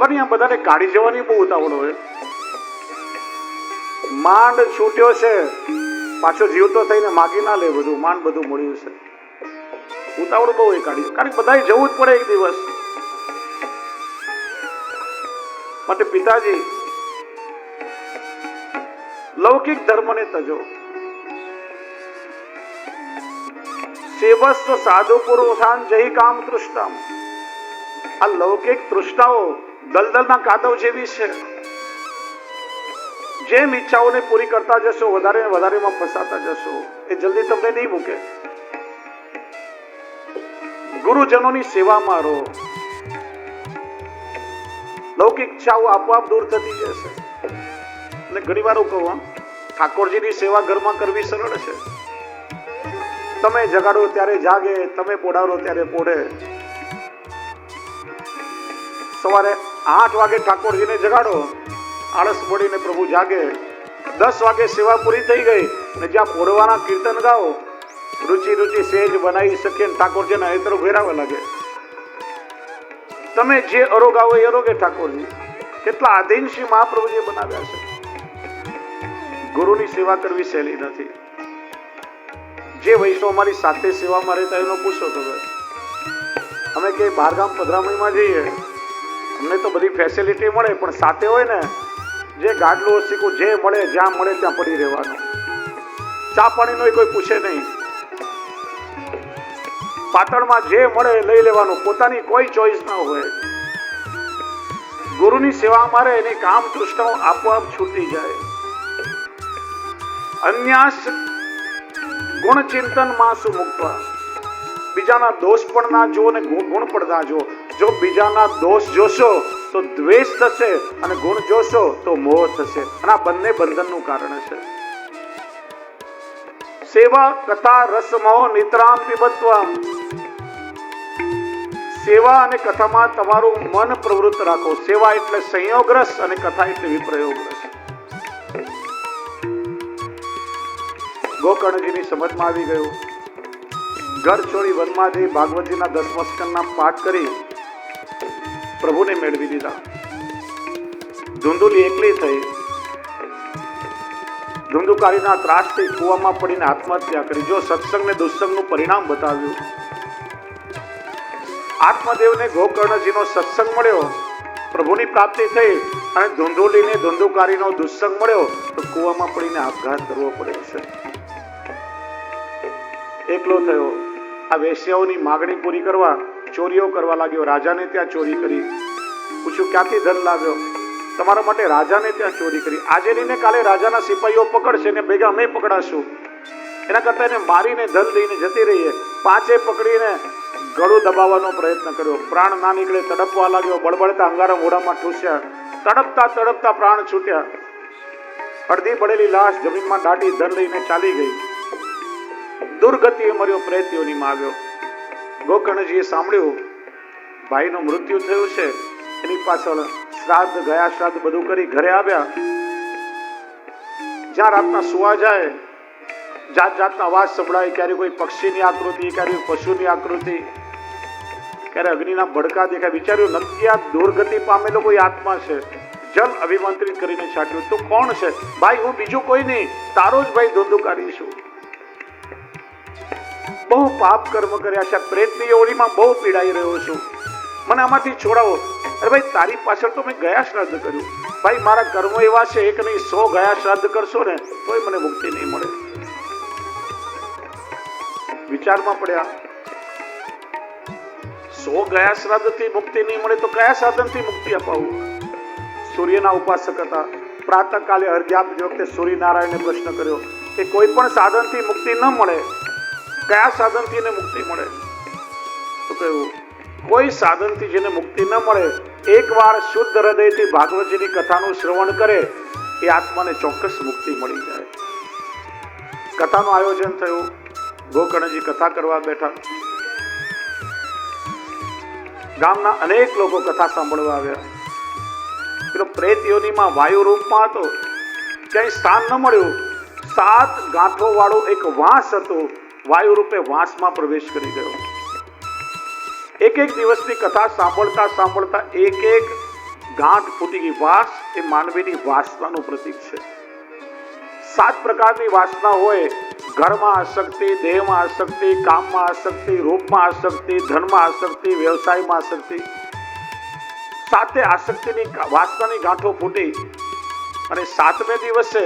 ખબર નહીં આ બધાને કાઢી જવાની બહુ ઉતાવળ હોય. માંડ છૂટ્યો છે, પાછો જીવતો થઈને માગી ના લે બધું, માંડ બધું મળ્યું છે. ઉતાવળ બહુ એ કાઢી, કારણ કે બધાએ જવું જ પડે એક દિવસ માટે. પિતાજી લૌકિક ધર્મને તજો, સેવસ્વ સાધુ પુરુષાન જય કામ તૃષ્ણામ. આ લૌકિક તૃષ્ણાઓ દલદલના કાદવ જેવી છે. જેમ ઈચ્છાઓને પૂરી કરતા જશો, વધારે વધારેમાં ફસાતા જશો, એ જલ્દી તમને નહીં મૂકે. ગુરુજનોની સેવામાં રહો, લૌકિક ઈચ્છાઓ આપોઆપ દૂર થતી જશે. અને ઘણી વાર કહું, ઠાકોરજીની સેવા ઘરમાં કરવી સરળ છે. તમે જગાડો ત્યારે જાગે, તમે પોડાવો ત્યારે પોડે. સવારે 8 વાગે ઠાકોરજીને જગાડો, આળસ મળીને પ્રભુ જાગે. 10 વાગે સેવા પૂરી થઈ ગઈ ને જ્યાં પોડવાના કીર્તન ગાઓ, રુચિ રુચિ સેજ બનાવી શકીએ, ઠાકોરજીના હેતરો ઘેરાવા લાગે. તમે જે અરોગાવો એ અરોગે ઠાકોરજી. કેટલા આધીનશી મહાપ્રભુજી બનાવ્યા છે. ગુરુની સેવા કરવી સહેલી નથી. જે વૈષ્ણવ અમારી સાથે સેવામાં રહેતા એનો પૂછો તમે. અમે કે બહારગામ પધરામણીમાં જઈએ, અમને તો બધી ફેસિલિટી મળે, પણ સાથે હોય ને, જે ગાડલું શીખવું, જે મળે જ્યાં મળે ત્યાં પડી રહેવાનું. ચા પાણીનો કોઈ પૂછે નહીં. પાટણમાં જે મળે લઈ લેવાનું, પોતાની કોઈ ચોઈસ ના હોય. ગુરુની સેવા મારે એની કામ તૃષ્ણાઓ આપોઆપ છૂટી જાય. અન્યાસ ગુણ ચિંતન માં સુમુક્તા. બીજાના દોષ પણ ના જો અને ગુણ પણ ના જો. જો બીજાના દોષ જોશો તો દ્વેષ થશે, અને ગુણ જોશો તો મોહ થશે. અને આ બંને બંધનનું કારણ છે. સેવા કથા રસમો નિતરામ પીબત્વમ. સેવા અને કથામાં તમારું મન પ્રવૃત્ત રાખો. સેવા એટલે સંયોગ રસ અને કથા એટલે વિપ્રયોગ રસ. ગોકર્ણજીની સમજમાં આવી ગયું. ઘર છોડી વનમાં જઈ ભાગવતજીના 10મા સ્કંદના પાઠ કરી પ્રભુને મેળવી દીધા. ધુંધુલી એકલી થઈ. ધુંધુકારીના ત્રાસથી કૂવામાં પડીને આત્મહત્યા કરી. જો સત્સંગ ને દુસ્સંગનું પરિણામ બતાવ્યું. આત્મદેવને ગોકર્ણજીનો સત્સંગ મળ્યો, પ્રભુની પ્રાપ્તિ થઈ, અને ધુંધુલીને ધુંધુકારીનો દુસ્સંગ મળ્યો તો કૂવામાં પડીને આપઘાત કરવો પડે છે. એકલો થયો. આ વેશ્યાઓની માગણી પૂરી કરવા ચોરીઓ કરવા લાગ્યો. રાજાને ત્યાં ચોરી કરી. પૂછ્યું ક્યાંથી ધન લાવ્યો? તમારા માટે રાજાને ત્યાં ચોરી કરી. આજે નહીં ને કાલે રાજાના સિપાહીઓ પકડશે ને ભેગા અમે પકડાશું. એના કરતા એને મારીને ધન લઈને જતી રહીએ. 5 પકડીને ગળું દબાવવાનો પ્રયત્ન કર્યો. પ્રાણ ના નીકળે, તડપવા લાગ્યો. બળબડતા અંગારા મોઢામાં ઠૂસ્યા. તડપતા તડપતા પ્રાણ છૂટ્યા. અડધી બળેલી લાશ જમીનમાં દાટી ધન લઈને ચાલી ગઈ. દુર્ગતિએ મર્યો, પ્રેતીઓનીમાં આવ્યો. ગોકર્ણજીએ સાંભળ્યું ભાઈનું મૃત્યુ થયું છે. એની પાછળ શ્રાદ્ધ, ગયા શ્રાદ્ધ બધું કરી ઘરે આવ્યા. જ્યાં રાતના સુવા જાય, જાત જાતના અવાજ સંભળાય. ક્યારે કોઈ પક્ષીની આકૃતિ, ક્યારે પશુની આકૃતિ, ક્યારે અગ્નિના ભડકા દેખાય. વિચાર્યું નક્કી આ દુર્ગતિ પામેલો કોઈ આત્મા છે. જલ અભિમંત્રિત કરીને છાટ્યું. તું કોણ છે? ભાઈ હું બીજું કોઈ નહીં, તારો જ ભાઈ ધુંધુકારી છું. બહુ પાપ કર્મ કર્યા છે. પ્રેતની ઓળીમાં બહુ પીડાઈ રહ્યો છું. મને આમાંથી છોડાવો. અરે ભાઈ તારી પાછળ તો મેં ગયા શ્રાદ્ધ કર્યું. ભાઈ મારા કર્મો એવા છે, એક નહીં 100 ગયા શ્રાદ્ધ કરશો ને તોય મને મુક્તિ નહીં મળે. વિચારમાં પડ્યા. 100 ગયા શ્રાદ્ધ થી મુક્તિ નહીં મળે તો કયા સાધનથી મુક્તિ અપાવું? સૂર્યના ઉપાસક હતા. પ્રાતઃ કાલે અર્ઘ્ય આપતી વખતે સૂર્યનારાયણને પ્રશ્ન કર્યો કે કોઈ પણ સાધનથી મુક્તિ ન મળે, કયા સાધનથી એને મુક્તિ મળે? તો કહ્યું કોઈ સાધનથી જેને મુક્તિ ન મળે, એકવાર શુદ્ધ હૃદયથી ભાગવતજીની કથાનું શ્રવણ કરે એ આત્માને ચોક્કસ મુક્તિ મળી જાય. કથાનું આયોજન થયું. ગોકર્ણજી કથા કરવા બેઠા. ગામના અનેક લોકો કથા સાંભળવા આવ્યા. પેલો પ્રેત યોનીમાં વાયુ રૂપમાં હતો. ક્યાંય સ્થાન ન મળ્યું. 7 ગાંઠો વાળો એક વાંસ હતો. વાયુ રૂપે વાંસમાં પ્રવેશ કરી ગયો. એક દિવસની કથા સાંભળતા સાંભળતા એક ગાંઠ ફૂટી ગઈ. વાસ એ માનવીની વાસનાનું પ્રતીક છે. 7 પ્રકારની વાસના હોય. ઘરમાં આસક્તિ, દેહમાં આસક્તિ, કામમાં આસક્તિ, રૂપમાં આસક્તિ, ધનમાં આસક્તિ, વ્યવસાયમાં આસક્તિ. 7 આસક્તિની વાસનાની ગાંઠો ફૂટી અને 7મે દિવસે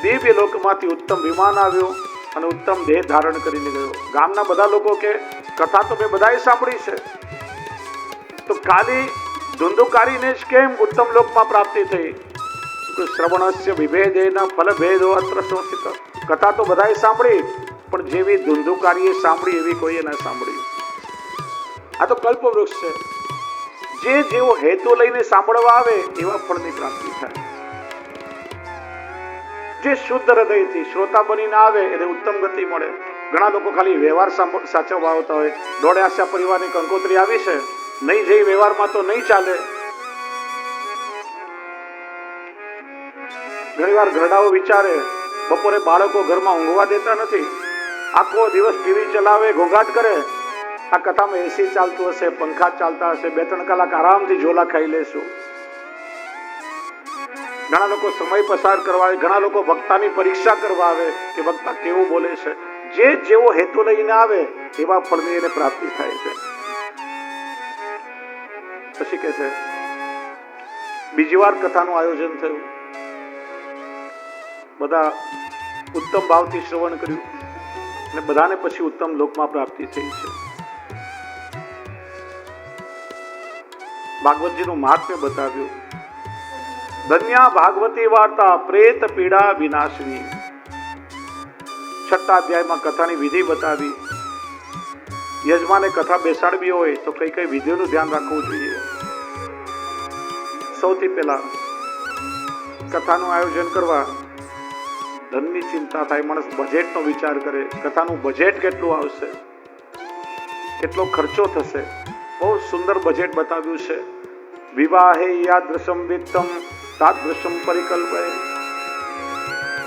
દિવ્ય લોકમાંથી ઉત્તમ વિમાન આવ્યું અને ઉત્તમ દેહ ધારણ કરીને ગયો. ગામના બધા લોકો કે કથા તો મેં બધાએ સાંભળી છે, તો ખાલી ધુંધુકારીને જ કેમ ઉત્તમ લોકમાં પ્રાપ્તિ થઈ? શ્રવણસ્ય વિભેદેન ફલભેદો અત્ર શોષિત. કથા તો બધાએ સાંભળી, પણ જેવી ધુંધુકારીએ સાંભળી એવી કોઈએ ન સાંભળી. આ તો કલ્પવૃક્ષ છે. જે જેવો હેતુ લઈને સાંભળવા આવે એવા ફળની પ્રાપ્તિ થાય. જે શુદ્ધ હૃદયથી શ્રોતા બનીને આવે એને ઉત્તમ ગતિ મળે. ઘણા લોકો ખાલી વ્યવહાર સાચવવા આવતા હોય. દોડે આશા પરિવારની કંકોત્રી આવી છે, નહીં જઈ વ્યવહારમાં તો નહીં ચાલે. ઘણી વાર ઘરડાઓ વિચારે બપોરે બાળકો ઘરમાં ઊંઘવા દેતા નથી, આખો દિવસ ટીવી ચલાવે, ઘોંઘાટ કરે. આ કથામાં એસી ચાલતું હશે, પંખા ચાલતા હશે, 2-3 કલાક આરામથી ઝોલા ખાઈ લેશું. ઘણા લોકો સમય પસાર કરવા આવે, ઘણા લોકો વક્તાની પરીક્ષા કરવા આવે કે વક્તા કેવું બોલે છે. જે જેવો હેતુ લઈને આવે એવા ફળની એને પ્રાપ્તિ થાય છે. પછી કે છે બીજી વાર કથાનું આયોજન થયું. બધા ઉત્તમ ભાવથી શ્રવણ કર્યું અને બધાને પછી ઉત્તમ લોકમાં પ્રાપ્તિ થઈ છે. ભાગવતજીનું મહાત્મ્ય બતાવ્યું. ધન્યા ભાગવતી વાર્તા પ્રેત પીડા વિનાશની. 6થા અધ્યાયમાં કથાની વિધિ બતાવી. યજમાને કથા બેસાડવી હોય તો કઈ કઈ વિધિઓનું ધ્યાન રાખવું જોઈએ. સૌથી પહેલા કથાનું આયોજન કરવા ધનની ચિંતા થાય. માણસ બજેટનો વિચાર કરે. કથાનું બજેટ કેટલું આવશે, કેટલો ખર્ચો થશે. બહુ સુંદર બજેટ બતાવ્યું છે. વિવાહે યાદૃશમ વિત્તમ તાદૃશમ પરિકલ્પે.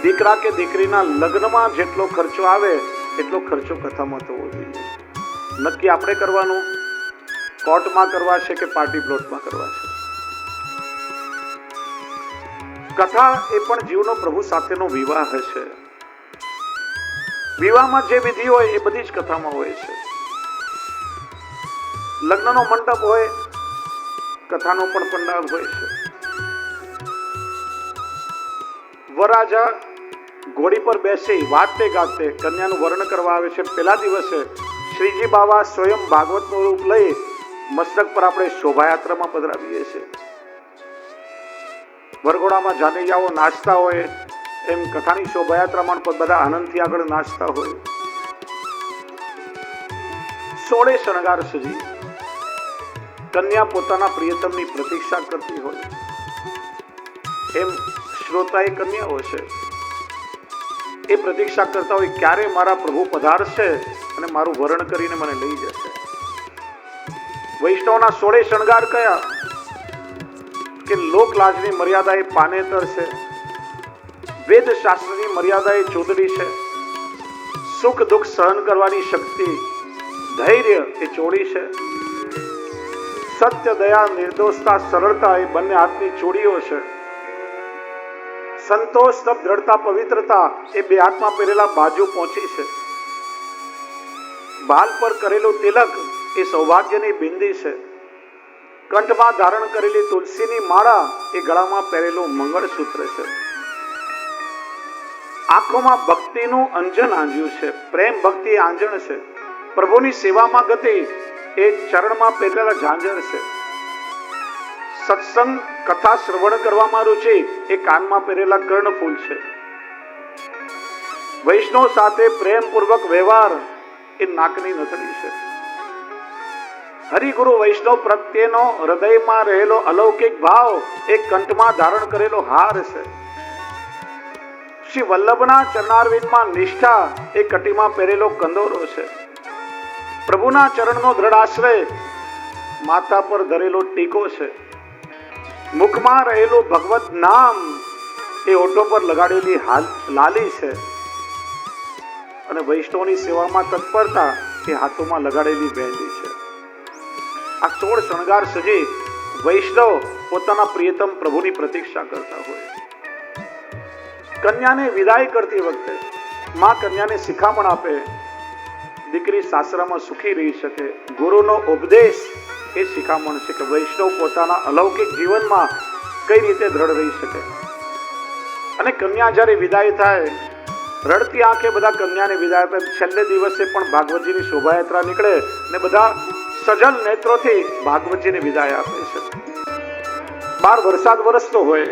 દીકરા કે દીકરીના લગ્નમાં જેટલો ખર્ચો આવે એટલો ખર્ચો કથામાં થવો જોઈએ. નક્કી આપણે કરવાનું, કોર્ટમાં કરવા છે કે પાર્ટી પ્લોટમાં કરવા છે. કથા એ પણ જીવનો પ્રભુ સાથેનો વિવાહ છે. વિવાહમાં જે વિધિ હોય એ બધી જ કથામાં હોય છે. લગ્નનો મંડપ હોય, કથાનો પણ પંડાલ હોય છે. વરરાજા ઘોડી પર બેસી વાતે ગાતે કન્યાનું વર્ણન કરવા આવે છે. પહેલા દિવસે શ્રીજી બાવા સ્વયં ભાગવતનું રૂપ લઈ મસ્તક પર આપણે શોભાયાત્રામાં પધરાવીએ છીએ. વરઘોડામાં જાનૈયાઓ નાચતા હોય એમ કથાની શોભાયાત્રામાં પણ બધા આનંદથી આગળ નાચતા હોય. 16 શણગાર સજી કન્યા પોતાના પ્રિયતમની પ્રતીક્ષા કરતી હોય એમ શ્રોતા એ કન્યાઓ છે એ પ્રતીક્ષા કરતા હોય ક્યારે મારા પ્રભુ પધારશે અને મારું વર્ણન કરીને મને લઈ જશે. વૈષ્ણવના 16 શણગાર કયા કે લોક લાજની મર્યાદા એ પાનેતર છે, વેદ શાસ્ત્રની મર્યાદા એ ચોદડી છે, સુખ દુઃખ સહન કરવાની શક્તિ ધૈર્ય એ ચોડી છે, સત્ય દયા નિર્દોષતા સરળતા એ બંને હાથની ચોડીઓ છે, સંતોષ તપ દ્રઢતા પવિત્રતા એ બે હાથમાં પહેરેલા બાજુ પહોંચી છે, બાલ પર કરેલું તિલક એ સૌભાગ્યની બિંદી છે, કંઠમાં ધારણ કરેલી તુલસીની માળા એ ગળામાં પહેરેલું મંગળસૂત્ર છે, આંખોમાં ભક્તિનું અંજન આંજ્યું છે, પ્રેમ ભક્તિ આંજણ છે, પ્રભુની સેવામાં ગતિ એ ચરણમાં પહેરેલા ઝાંઝર છે, સત્સંગ કથા શ્રવણ કરવામાં રુચિ એ કાનમાં પહેરેલા કર્ણફૂલ છે, વૈષ્ણવ સાથે પ્રેમપૂર્વક વ્યવહાર એ નાકની નથડી છે, હરિગુરુ વૈષ્ણવ પ્રત્યેનો હૃદયમાં રહેલો અલૌકિક ભાવ એ કંઠમાં ધારણ કરેલો હાર છે, શ્રી વલ્લભના ચરણારવિંદમાં નિષ્ઠા એ કટીમાં પહેરેલો કંદોરો છે, પ્રભુના ચરણનો દ્રઢ આશ્રય માથા પર ધરેલો ટીકો છે, મુખમાં રહેલું ભગવત નામ એ ઓઠો પર લગાડેલી લાલી છે અને વૈષ્ણવની સેવામાં તત્પરતા એ હાથોમાં લગાડેલી મહેંદી છે. આ 16 શણગાર સજી વૈષ્ણવ પોતાના પ્રિયતમ પ્રભુની પ્રતીક્ષા કરતા હોય. કન્યાને વિદાય કરતી વખતે માં કન્યાને શિખામણ આપે, દીકરી સાસરામાં સુખી રહી શકે. ગુરુનો ઉપદેશ એ શિખામણ છે કે વૈષ્ણવ પોતાના અલૌકિક જીવનમાં કઈ રીતે દ્રઢ રહી શકે. અને કન્યા જ્યારે વિદાય થાય, રડતી આંખે બધા કન્યાને વિદાય આપે. છેલ્લે દિવસે પણ ભાગવતજીની શોભાયાત્રા નીકળે ને બધા સજલ નેત્રોથી ભાગવતજીને વિદાય આપે છે. બહાર વરસાદ વરસતો હોય,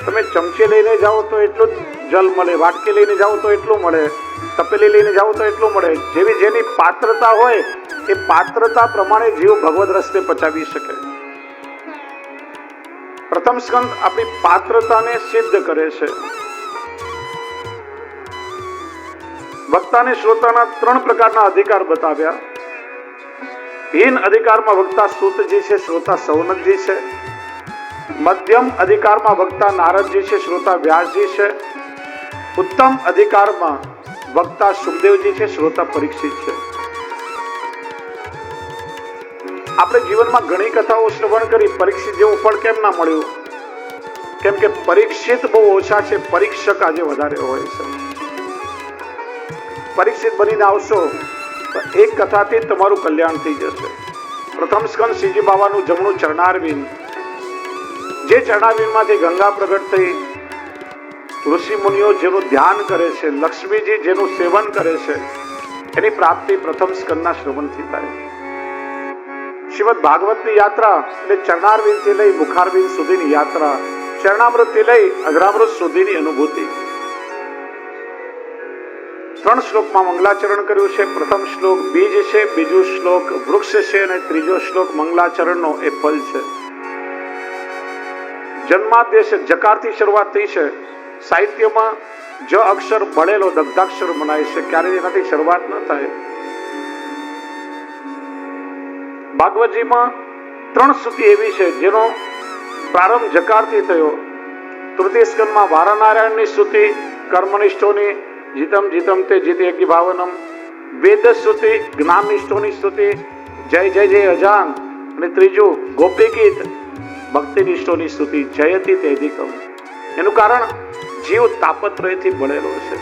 તમે ચમચી લઈને જાઓ તો એટલું જ જલ મળે, વાટકી લઈને જાઓ તો એટલું મળે, તપેલી લઈને જાઓ તો એટલું મળે. જેવી જેની પાત્રતા હોય એ પાત્રતા પ્રમાણે જીવ ભગવદ રસ્તે પચાવી શકે. પ્રથમ સ્કંદ આપણી પાત્રતાને સિદ્ધ કરે છે. વક્તાને શ્રોતાના 3 પ્રકારના અધિકાર બતાવ્યા. હીન અધિકારમાં વક્તા સૂતજી છે, શ્રોતા સૌનકજી છે. મધ્યમ અધિકારમાં વક્તા નારદજી છે, શ્રોતા વ્યાસજી છે. ઉત્તમ અધિકારમાં વક્તા સુખદેવજી છે, શ્રોતા પરીક્ષિત છે. આપણે જીવનમાં ઘણી કથાઓ શ્રવણ કરી, પરીક્ષિત જેવું ફળ કેમ ના મળ્યું? કેમ કે પરીક્ષિત બહુ ઓછા છે, પરીક્ષક આજે વધારે હોય છે. પરીક્ષિત બનીને આવશો તો એક કથાથી તમારું કલ્યાણ થઈ જશે. પ્રથમ સ્કંદ શ્રીજી બાબાનું જમણું ચરણારવિંદ, જે ચરણારવિંદમાંથી ગંગા પ્રગટ થઈ, ઋષિ મુનિઓ જેનું ધ્યાન કરે છે, લક્ષ્મીજી જેનું સેવન કરે છે, એની પ્રાપ્તિ પ્રથમ સ્કંદના શ્રવણથી થાય. શ્રીમદ ભાગવતની યાત્રા એટલે ચરણારવિંદથી લઈ મુખારવિંદ સુધીની યાત્રા, ચરણામૃતથી લઈ અઘરામૃત સુધીની અનુભૂતિ. 3 શ્લોકમાં મંગલાચરણ કર્યું છે. પ્રથમ શ્લોક બીજ છે, બીજું શ્લોક વૃક્ષ છે અને ત્રીજો શ્લોક મંગલાચરણનો એ ફલ છે. જન્માદ્ય છે, જકારથી શરૂઆત થઈ છે. સાહિત્યમાં જ અક્ષર ભળેલો દગ્ધાક્ષર મનાય છે, ક્યારેય એનાથી શરૂઆત ન થાય. ભાગવતજીમાં 3 સ્તુતિ એવી છે જેનો પ્રારંભ જકારથી થયો. તૃતીય સ્કંદમાં વારાનારાયણની સ્તુતિ, કર્મનિષ્ઠોની જીતમ જીતમ તે જીતે કી ભાવનમ, વેદ સ્તુતિ, જ્ઞાનનિષ્ઠોની સ્તુતિ, જય જય જય અજાન, અને ત્રીજું ગોપી ગીત, ભક્તિનિષ્ઠોની સ્તુતિ, જયતિ તેધિકમ. એનું કારણ જીવ તાપત્રયથી ભળેલો છે.